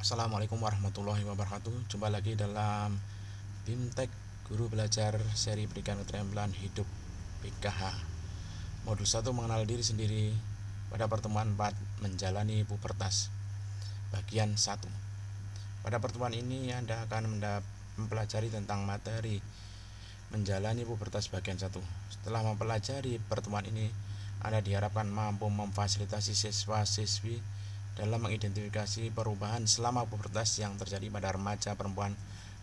Assalamualaikum warahmatullahi wabarakatuh. Jumpa lagi dalam BIMTEK Guru Belajar seri Pendidikan Keterampilan Hidup PKH. Modul 1 mengenal diri sendiri. Pada pertemuan 4 menjalani pubertas. Bagian 1. Pada pertemuan ini Anda akan mempelajari tentang materi menjalani pubertas bagian 1. Setelah mempelajari pertemuan ini, Anda diharapkan mampu memfasilitasi siswa-siswi dalam mengidentifikasi perubahan selama pubertas yang terjadi pada remaja perempuan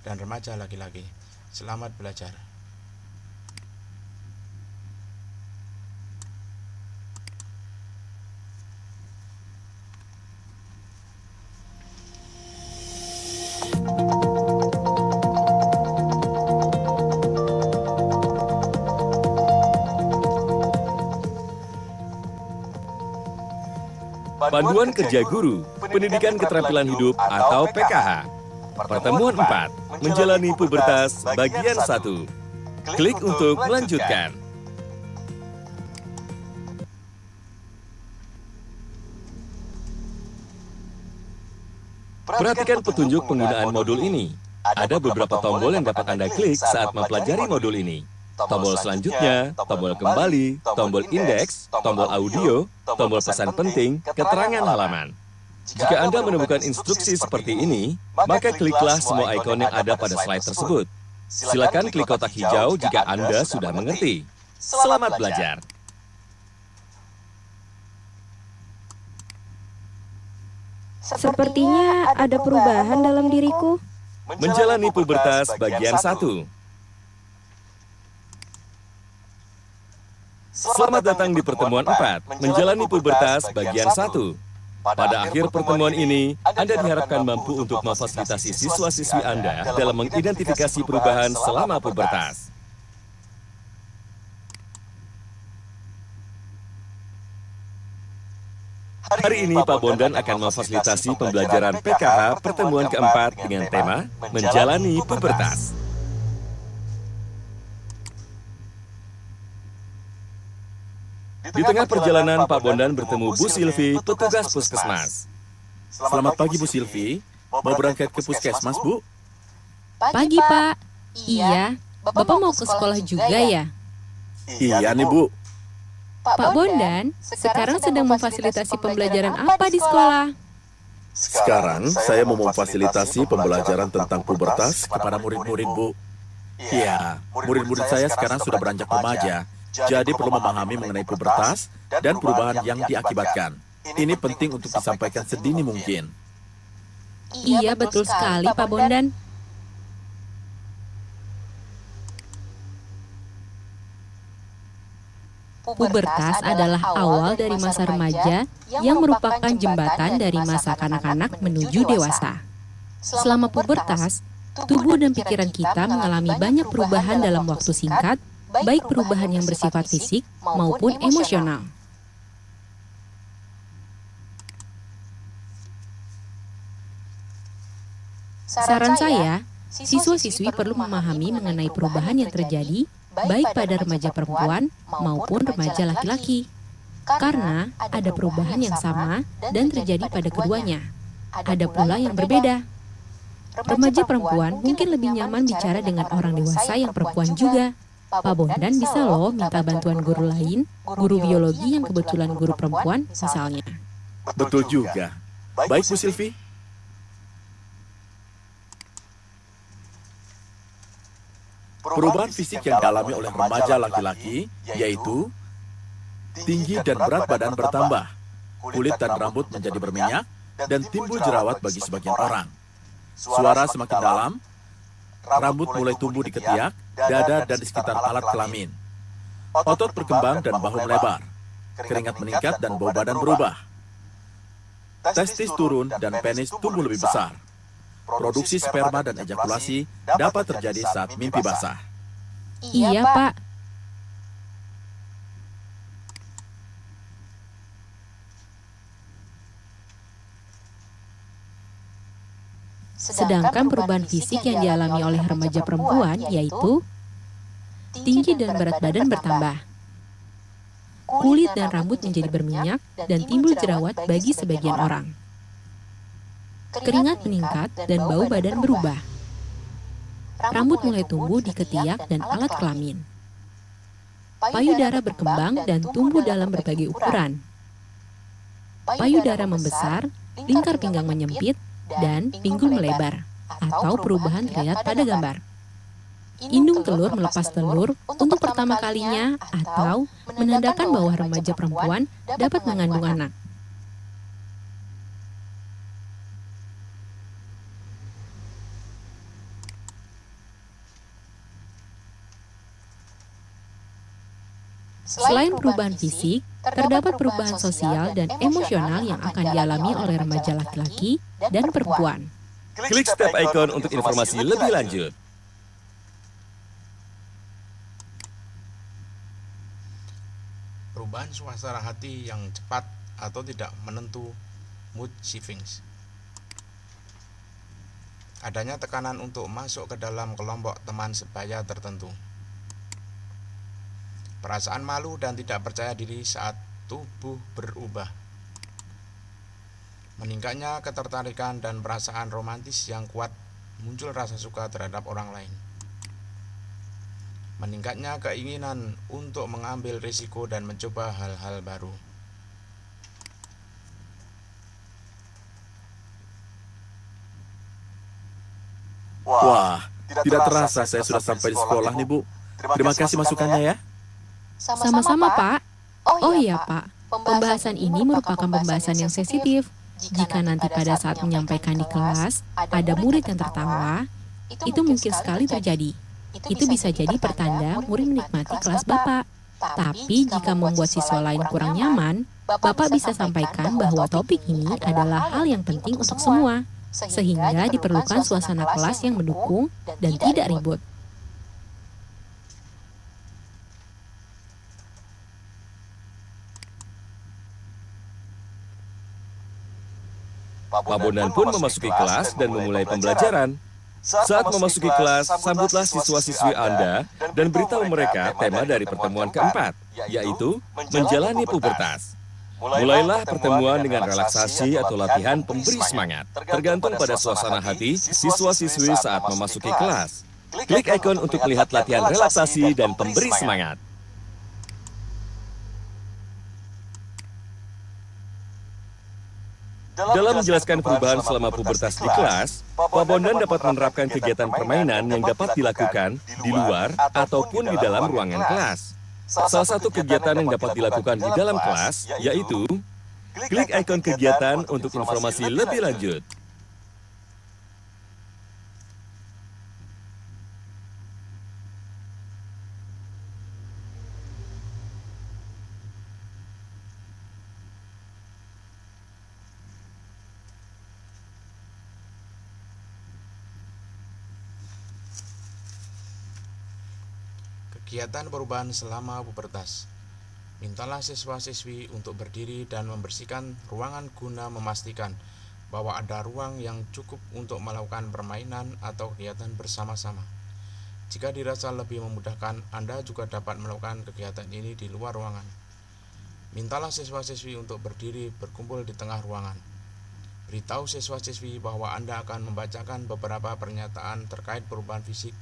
dan remaja laki-laki. Selamat belajar. Panduan Kerja Guru, Pendidikan Keterampilan Hidup atau PKH. Pertemuan 4, menjalani pubertas bagian 1. Klik untuk melanjutkan. Perhatikan petunjuk penggunaan modul ini. Ada beberapa tombol yang dapat Anda klik saat mempelajari modul ini. Tombol selanjutnya, tombol kembali, tombol indeks, tombol audio, tombol pesan penting, keterangan halaman. Jika Anda menemukan instruksi seperti ini, maka kliklah semua ikon yang ada pada slide tersebut. Silakan klik kotak hijau jika Anda sudah mengerti. Selamat belajar! Sepertinya ada perubahan dalam diriku. Menjalani pubertas bagian 1. Selamat datang di pertemuan 4, menjalani pubertas bagian 1. Pada akhir pertemuan ini, Anda diharapkan mampu untuk memfasilitasi siswa-siswi Anda dalam mengidentifikasi perubahan selama pubertas. Hari ini Pak Bondan akan memfasilitasi pembelajaran PKH pertemuan keempat dengan tema menjalani pubertas. Di tengah perjalanan, Pak Bondan bertemu Bu Silvi, petugas puskesmas. Selamat pagi, Bu Silvi. Mau berangkat ke puskesmas, Bu? Pagi, Pak. Iya, Bapak mau ke sekolah juga ya? Iya nih, Bu. Pak Bondan, sekarang sedang memfasilitasi pembelajaran apa di sekolah? Sekarang saya mau memfasilitasi pembelajaran tentang pubertas kepada murid-murid, Bu. Iya, murid-murid saya sekarang sudah beranjak remaja, jadi perlu memahami mengenai pubertas dan perubahan yang diakibatkan. Ini penting untuk disampaikan sedini mungkin. Iya, betul sekali, Pak Bondan. Pubertas adalah awal dari masa remaja yang merupakan jembatan dari masa kanak-kanak menuju dewasa. Selama pubertas, tubuh dan pikiran kita mengalami banyak perubahan dalam waktu singkat, baik perubahan yang bersifat fisik maupun emosional. Saran saya, siswa-siswi perlu memahami mengenai perubahan yang terjadi baik pada remaja perempuan maupun remaja laki-laki. Karena ada perubahan yang sama dan terjadi pada keduanya. Ada pula yang berbeda. Remaja perempuan mungkin lebih nyaman bicara dengan orang dewasa yang perempuan juga. Pak Bondan bisa loh minta bantuan guru lain, guru biologi yang kebetulan guru perempuan misalnya. Betul juga. Baik, Bu Silvi. Perubahan fisik yang dialami oleh remaja laki-laki yaitu tinggi dan berat badan bertambah, kulit dan rambut menjadi berminyak, dan timbul jerawat bagi sebagian orang. Suara semakin dalam, rambut mulai tumbuh di ketiak, dada, dan di sekitar alat kelamin. Otot berkembang dan bahu melebar, keringat meningkat dan bau badan berubah. Testis turun dan penis tumbuh lebih besar. Produksi sperma dan ejakulasi dapat terjadi saat mimpi basah. Iya, Pak. Sedangkan perubahan fisik yang dialami oleh remaja perempuan yaitu tinggi dan berat badan bertambah, kulit dan rambut menjadi berminyak, dan timbul jerawat bagi sebagian orang. Keringat meningkat dan bau badan berubah. Rambut mulai tumbuh di ketiak dan alat kelamin. Payudara berkembang dan tumbuh dalam berbagai ukuran. Payudara membesar, lingkar pinggang menyempit, dan pinggul melebar, atau perubahan terlihat pada gambar. Indung telur melepas telur untuk pertama kalinya atau menandakan bahwa remaja perempuan dapat mengandung anak. Selain perubahan fisik, terdapat perubahan sosial dan emosional yang akan dialami oleh remaja laki-laki dan perempuan. Klik step icon untuk informasi lebih lanjut. Perubahan suasana hati yang cepat atau tidak menentu, mood shiftings. Adanya tekanan untuk masuk ke dalam kelompok teman sebaya tertentu. Perasaan malu dan tidak percaya diri saat tubuh berubah. Meningkatnya ketertarikan dan perasaan romantis yang kuat, muncul rasa suka terhadap orang lain. Meningkatnya keinginan untuk mengambil risiko dan mencoba hal-hal baru. Wah, tidak terasa saya sudah sampai di sekolah nih, Bu. Terima kasih masukannya ya. Sama-sama, Pak. Oh iya, Pak. Pembahasan ini merupakan pembahasan yang sensitif. Jika nanti pada saat menyampaikan di kelas, ada murid yang tertawa, itu mungkin sekali terjadi. Itu bisa jadi pertanda murid menikmati kelas Bapak. Tapi jika membuat siswa lain kurang nyaman, Bapak bisa sampaikan bahwa topik ini adalah hal yang penting untuk semua, sehingga diperlukan suasana kelas yang mendukung dan tidak ribut. Pak Bondan pun memasuki kelas dan memulai pembelajaran. Saat memasuki kelas, sambutlah siswa-siswi Anda dan beritahu mereka tema dari pertemuan keempat, yaitu menjalani pubertas. Mulailah pertemuan dengan relaksasi atau latihan pemberi semangat, tergantung pada suasana hati siswa-siswi saat memasuki kelas. Klik ikon untuk melihat latihan relaksasi dan pemberi semangat. Dalam menjelaskan perubahan selama pubertas di kelas, Pak Bondan dapat menerapkan kegiatan permainan yang dapat dilakukan di luar ataupun di dalam ruangan kelas. Salah satu kegiatan yang dapat dilakukan di dalam kelas yaitu klik ikon kegiatan untuk informasi lebih lanjut. Kegiatan perubahan selama pubertas. Mintalah siswa-siswi untuk berdiri dan membersihkan ruangan guna memastikan bahwa ada ruang yang cukup untuk melakukan permainan atau kegiatan bersama-sama. Jika dirasa lebih memudahkan, Anda juga dapat melakukan kegiatan ini di luar ruangan. Mintalah siswa-siswi untuk berdiri berkumpul di tengah ruangan. Beritahu siswa-siswi bahwa Anda akan membacakan beberapa pernyataan terkait perubahan fisik,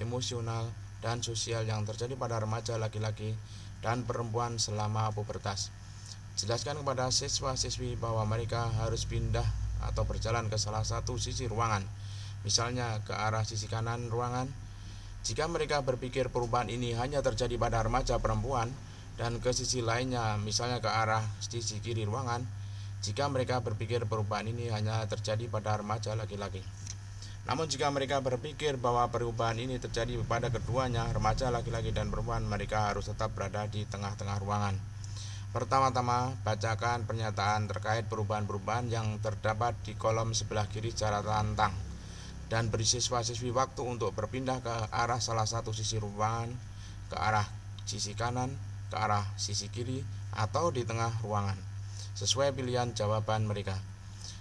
emosional, dan sosial yang terjadi pada remaja laki-laki dan perempuan selama pubertas. Jelaskan kepada siswa-siswi bahwa mereka harus pindah atau berjalan ke salah satu sisi ruangan, misalnya ke arah sisi kanan ruangan. Jika mereka berpikir perubahan ini hanya terjadi pada remaja perempuan dan ke sisi lainnya, misalnya ke arah sisi kiri ruangan, jika mereka berpikir perubahan ini hanya terjadi pada remaja laki-laki. Namun jika mereka berpikir bahwa perubahan ini terjadi pada keduanya, remaja laki-laki dan perempuan, mereka harus tetap berada di tengah-tengah ruangan. Pertama-tama, bacakan pernyataan terkait perubahan-perubahan yang terdapat di kolom sebelah kiri secara lantang, dan beri siswa-siswi waktu untuk berpindah ke arah salah satu sisi ruangan, ke arah sisi kanan, ke arah sisi kiri, atau di tengah ruangan, sesuai pilihan jawaban mereka.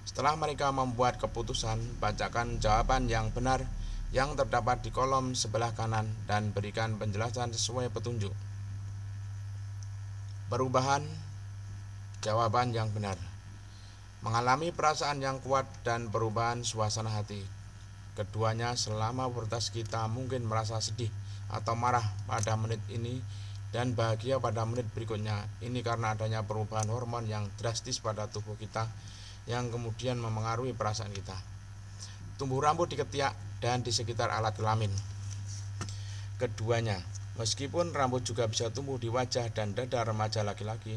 Setelah mereka membuat keputusan, bacakan jawaban yang benar yang terdapat di kolom sebelah kanan dan berikan penjelasan sesuai petunjuk. Perubahan jawaban yang benar. mengalami perasaan yang kuat dan perubahan suasana hati. Keduanya selama pubertas kita mungkin merasa sedih atau marah pada menit ini dan bahagia pada menit berikutnya. Ini karena adanya perubahan hormon yang drastis pada tubuh kita yang kemudian memengaruhi perasaan kita. Tumbuh rambut di ketiak dan di sekitar alat kelamin. Keduanya, meskipun rambut juga bisa tumbuh di wajah dan dada remaja laki-laki,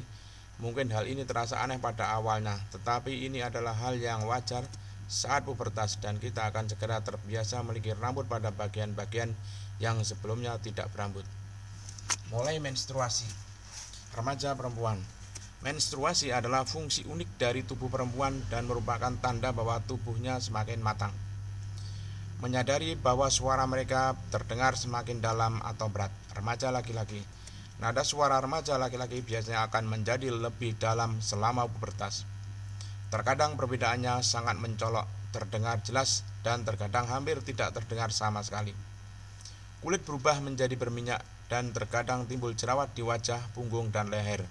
mungkin hal ini terasa aneh pada awalnya, tetapi ini adalah hal yang wajar saat pubertas dan kita akan segera terbiasa memiliki rambut pada bagian-bagian yang sebelumnya tidak berambut. Mulai menstruasi. Remaja perempuan. Menstruasi adalah fungsi unik dari tubuh perempuan dan merupakan tanda bahwa tubuhnya semakin matang. Menyadari bahwa suara mereka terdengar semakin dalam atau berat. Remaja laki-laki. Nada suara remaja laki-laki biasanya akan menjadi lebih dalam selama pubertas. Terkadang perbedaannya sangat mencolok, terdengar jelas, dan terkadang hampir tidak terdengar sama sekali. Kulit berubah menjadi berminyak dan terkadang timbul jerawat di wajah, punggung, dan leher.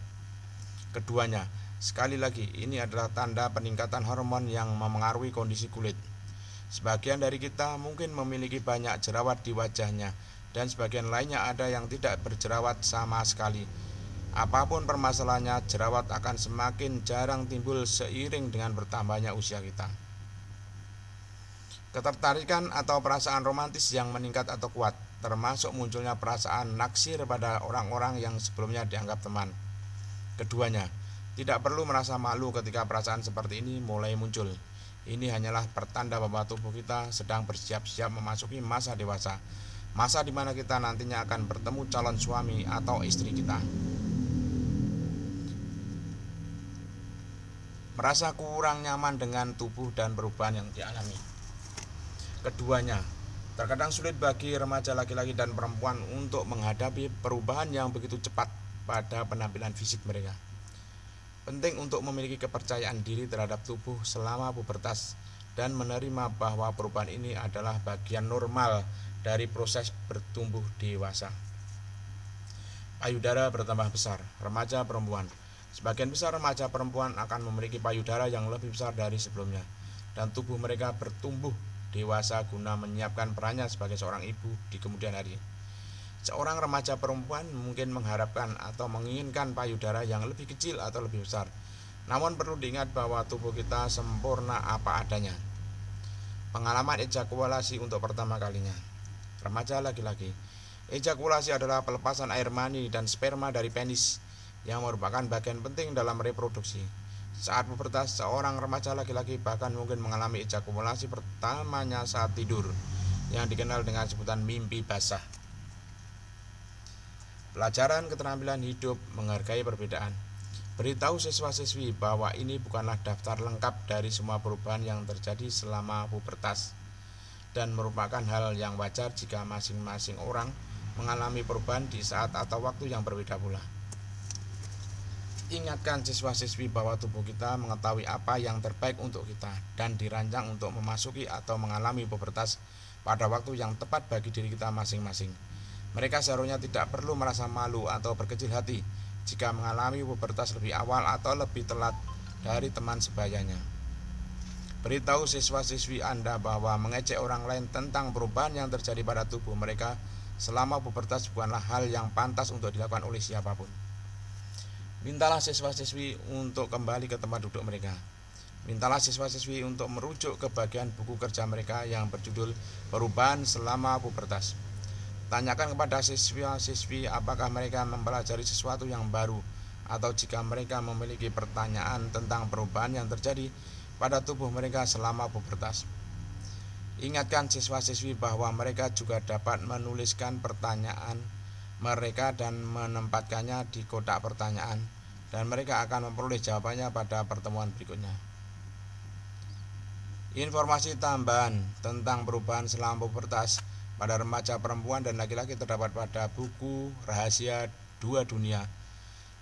Keduanya, sekali lagi, ini adalah tanda peningkatan hormon yang memengaruhi kondisi kulit. Sebagian dari kita mungkin memiliki banyak jerawat di wajahnya, dan sebagian lainnya ada yang tidak berjerawat sama sekali. Apapun permasalahannya, jerawat akan semakin jarang timbul seiring dengan bertambahnya usia kita. Ketertarikan atau perasaan romantis yang meningkat atau kuat, termasuk munculnya perasaan naksir pada orang-orang yang sebelumnya dianggap teman. Keduanya, tidak perlu merasa malu ketika perasaan seperti ini mulai muncul. Ini hanyalah pertanda bahwa tubuh kita sedang bersiap-siap memasuki masa dewasa, masa di mana kita nantinya akan bertemu calon suami atau istri kita. Merasa kurang nyaman dengan tubuh dan perubahan yang dialami. Keduanya, terkadang sulit bagi remaja laki-laki dan perempuan untuk menghadapi perubahan yang begitu cepat pada penampilan fisik mereka. Penting untuk memiliki kepercayaan diri terhadap tubuh selama pubertas dan menerima bahwa perubahan ini adalah bagian normal dari proses bertumbuh dewasa. Payudara bertambah besar. Remaja perempuan. Sebagian besar remaja perempuan akan memiliki payudara yang lebih besar dari sebelumnya, dan tubuh mereka bertumbuh dewasa guna menyiapkan perannya sebagai seorang ibu di kemudian hari. Seorang remaja perempuan mungkin mengharapkan atau menginginkan payudara yang lebih kecil atau lebih besar. Namun perlu diingat bahwa tubuh kita sempurna apa adanya. Pengalaman ejakulasi untuk pertama kalinya. Remaja laki-laki. Ejakulasi adalah pelepasan air mani dan sperma dari penis yang merupakan bagian penting dalam reproduksi. Saat pubertas, seorang remaja laki-laki bahkan mungkin mengalami ejakulasi pertamanya saat tidur, yang dikenal dengan sebutan mimpi basah. Pelajaran keterampilan hidup menghargai perbedaan. Beritahu siswa-siswi bahwa ini bukanlah daftar lengkap dari semua perubahan yang terjadi selama pubertas, dan merupakan hal yang wajar jika masing-masing orang mengalami perubahan di saat atau waktu yang berbeda pula. Ingatkan siswa-siswi bahwa tubuh kita mengetahui apa yang terbaik untuk kita dan dirancang untuk memasuki atau mengalami pubertas pada waktu yang tepat bagi diri kita masing-masing. Mereka seharusnya tidak perlu merasa malu atau berkecil hati jika mengalami pubertas lebih awal atau lebih telat dari teman sebayanya. Beritahu siswa-siswi Anda bahwa mengejek orang lain tentang perubahan yang terjadi pada tubuh mereka selama pubertas bukanlah hal yang pantas untuk dilakukan oleh siapapun. Mintalah siswa-siswi untuk kembali ke tempat duduk mereka. Mintalah siswa-siswi untuk merujuk ke bagian buku kerja mereka yang berjudul Perubahan Selama Pubertas. Tanyakan kepada siswa-siswi apakah mereka mempelajari sesuatu yang baru, atau jika mereka memiliki pertanyaan tentang perubahan yang terjadi pada tubuh mereka selama pubertas. Ingatkan siswa-siswi bahwa mereka juga dapat menuliskan pertanyaan mereka dan menempatkannya di kotak pertanyaan, dan mereka akan memperoleh jawabannya pada pertemuan berikutnya. Informasi tambahan tentang perubahan selama pubertas pada remaja perempuan dan laki-laki terdapat pada buku Rahasia Dua Dunia.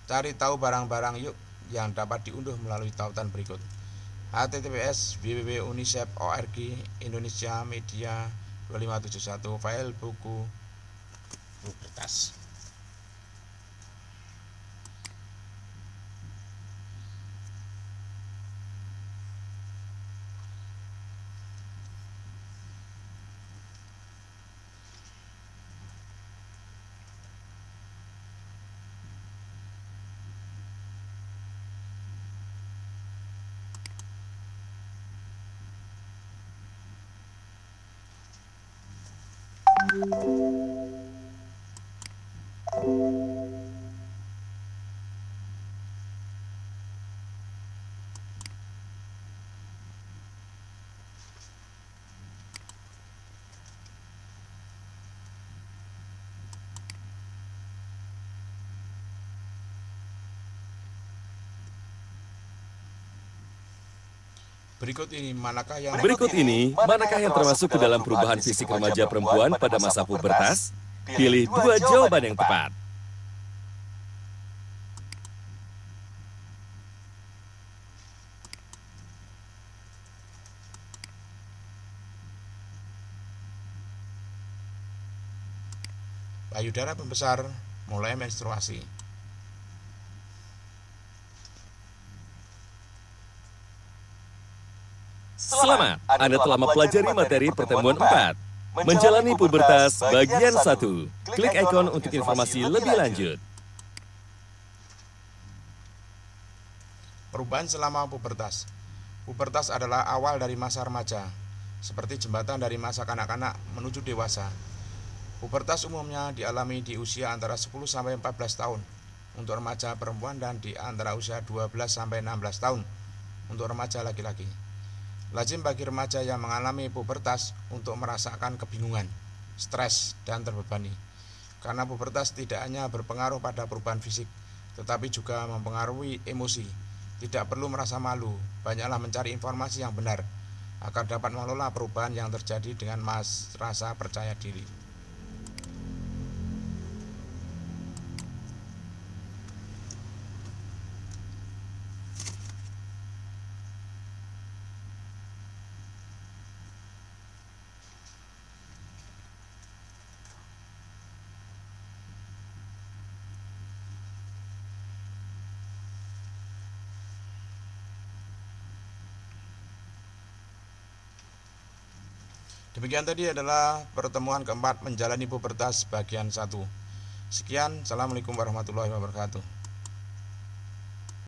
Cari tahu barang-barang yuk yang dapat diunduh melalui tautan berikut. https://www.unicef.org Indonesia Media 2571 file buku pubertas. Berikut ini manakah yang termasuk ke dalam perubahan fisik remaja perempuan pada masa pubertas? Pilih dua jawaban yang tepat. payudara pembesar mulai menstruasi. Selamat, Anda telah mempelajari materi pertemuan 4. Menjalani pubertas bagian 1. Klik ikon untuk informasi lebih lanjut. Perubahan selama pubertas. Pubertas adalah awal dari masa remaja, seperti jembatan dari masa kanak-kanak menuju dewasa. Pubertas umumnya dialami di usia antara 10 sampai 14 tahun untuk remaja perempuan dan di antara usia 12 sampai 16 tahun untuk remaja laki-laki. Lazim bagi remaja yang mengalami pubertas untuk merasakan kebingungan, stres, dan terbebani. Karena pubertas tidak hanya berpengaruh pada perubahan fisik, tetapi juga mempengaruhi emosi. Tidak perlu merasa malu, banyaklah mencari informasi yang benar, agar dapat mengelola perubahan yang terjadi dengan rasa percaya diri. Demikian tadi adalah pertemuan keempat menjalani pubertas bagian 1. Sekian, Assalamualaikum warahmatullahi wabarakatuh.